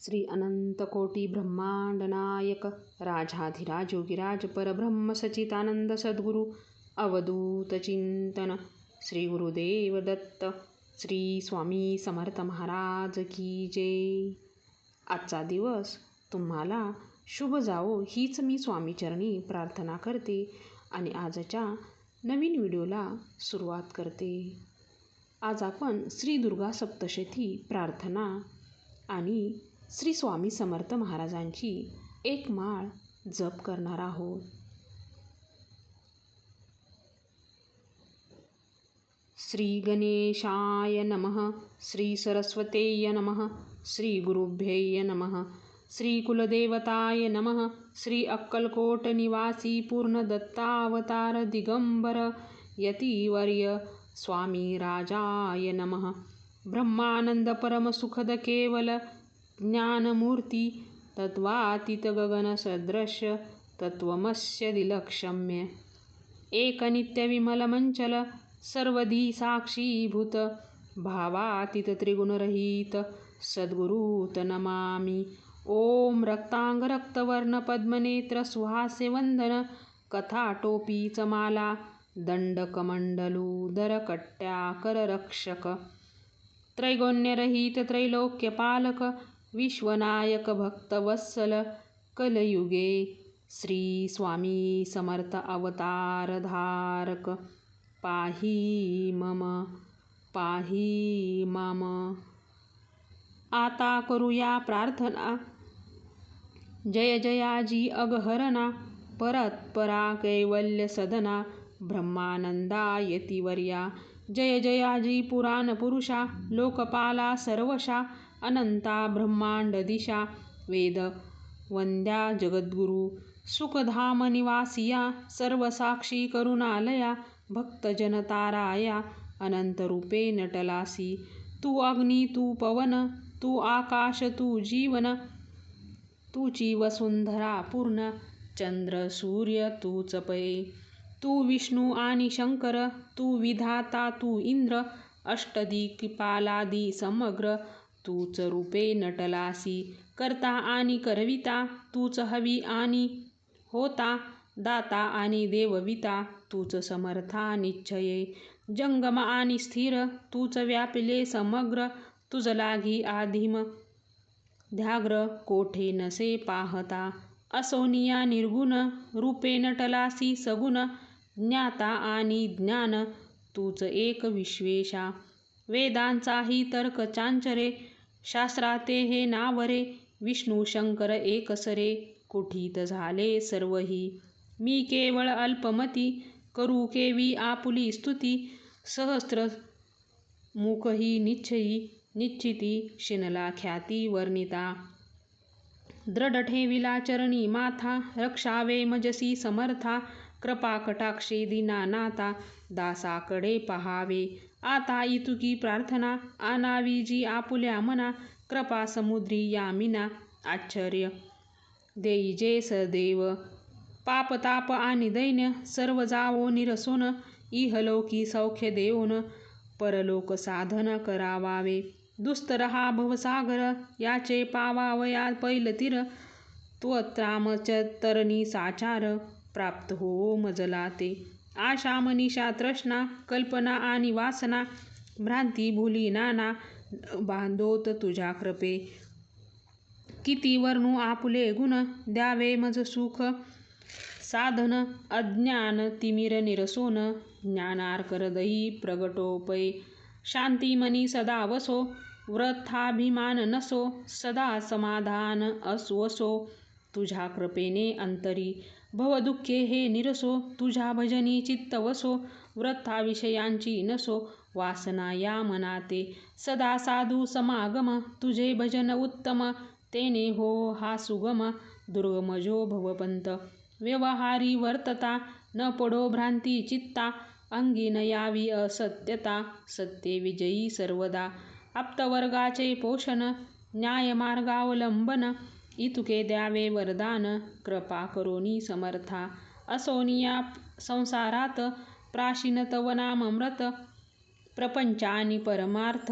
श्री अनंत कोटी ब्रह्मांड नायक राजाधिराज योगीराज परब्रह्म सच्चिदानंद सद्गुरु अवधूत चिंतन श्री गुरुदेव दत्त श्री स्वामी समर्थ महाराज की जय. आजचा दिवस तुम्हाला शुभ जावो हीच मी स्वामीचरणी प्रार्थना करते आणि आजच्या नवीन व्हिडिओला सुरुवात करते. आज आपण श्री दुर्गा सप्तशती प्रार्थना आणि श्री स्वामी समर्थ महाराजांची एक माळ जप करणार आहोत. श्री गणेशाय नमः. श्री सरस्वतेय नमः. श्री गुरुभ्यै नमः. श्री कुलदेवताय नमः. श्री अक्कलकोट निवासी पूर्ण दत्तावतार दिगंबर यतिवर्य स्वामी राजाय नमः. ब्रह्मानंद परम सुखद केवल ज्ञानमूर्ती तत्वातीत गगन सदृश्य तत्वमस्य दिलक्षम्य एक नित्य विमल मंचल सर्वधी साक्षीभूत भावातीत त्रिगुणरहित सद्गुरुत नमामि. ओम रक्तांग रक्तवर्ण पद्मनेत्र सुहास्य वंदन कथाटोपी चमाला दंडकमंडलूदर कट्याकर त्रैगुण्यरहित त्रैलोक्यपालक विश्वनायक भक्तवत्सल कलयुगे श्री स्वामी समर्थ अवतार धारक पाही मम पाही मम. आता करूया प्रार्थना. जय जयाजी अगहरणा परत्परा कैवल्य सदना ब्रह्मानंदा यतिवर्या. जय जयाजी पुराण पुरुषा लोकपाला सर्वशा अनंता ब्रह्मांड दिशा वेद वंद्या जगद्गुरु सुखधाम निवासिया सर्वसाक्षी करुणालया भक्तजन ताराया अनंत रूपे नटलासी. तू अग्नी तू पवन तू आकाश तू जीवन तुची वसुंधरा पूर्ण चंद्र सूर्य तूच पै. तू विष्णू आणि शंकर तू विधाता तू इंद्र अष्टदिक्पालादी समग्र तूच रूपे नटलासी. करता आणि करविता तूच हवी आणि होता दाता आणि देवविता तूच समर्था निश्चये. जंगम आणि स्थिर तूच व्यापिले समग्र तुझ लागी आधीम ध्याग्र कोठे नसे पाहता. असोनिया निर्गुण रूपे नटलासी सगुण ज्ञाता आणि ज्ञान तूच एक विश्वेशा. वेदांचाही तर्क चांचरे शास्त्राते हे नावरे विष्णू शंकर एकसरे कुठीत झाले सर्वही. मी केवळ अल्पमती करू केवी आपुली स्तुती सहस्त्र मुखही निश्चयी निश्चिती शिनला ख्याती वर्णिता. दृढ ठेविला चरणी माथा रक्षावे मजसी समर्था कृपा कटाक्षे दीनानाथा दासाकडे पहावे. आता इतुकी प्रार्थना आणावी जी आपुल्या मना कृपा समुद्री यामिना आश्चर्य देई जे सदैव. पापताप आणि दैन्य सर्व जावो निरसोन इहलोकी सौख्य देऊन परलोक साधन करावावे. दुस्तर हा भवसागर याचे पावावया पैल तीर त्वत्रामच तरणी साचार प्राप्त हो मजला ते. आशा मनीषा तृष्णा कल्पना आणि वासना भ्रांती भुली नाना बांधोत तुझ्या कृपे. किती वर्णू आपुले गुण द्यावे मज सुख साधन अज्ञान तिमिर निरसोन ज्ञानार्कर प्रगटोपै. शांती मनी सदा वसो वृथाभिमान नसो सदा समाधान वसो तुझ्या कृपेने अंतरी. भवदुःखे हे निरसो तुझ्या भजनी चित्त वसो वृथा विषयांची नसो वासना या मनाते. सदा साधू समागम तुझे भजन उत्तम तेने हो हा सुगम. दुर्गम जो भवपंत व्यवहारी वर्तता न पडो भ्रांती चित्ता अंगी न यावी असत्यता सत्ये विजयी सर्वदा. आप्तवर्गाचे पोषण न्यायमार्गावलंबन इतुके द्यावे वरदान कृपा करोनी समर्था. असोनिया संसारात प्राशीन तव नाम अमृत प्रपंचानी परमार्थ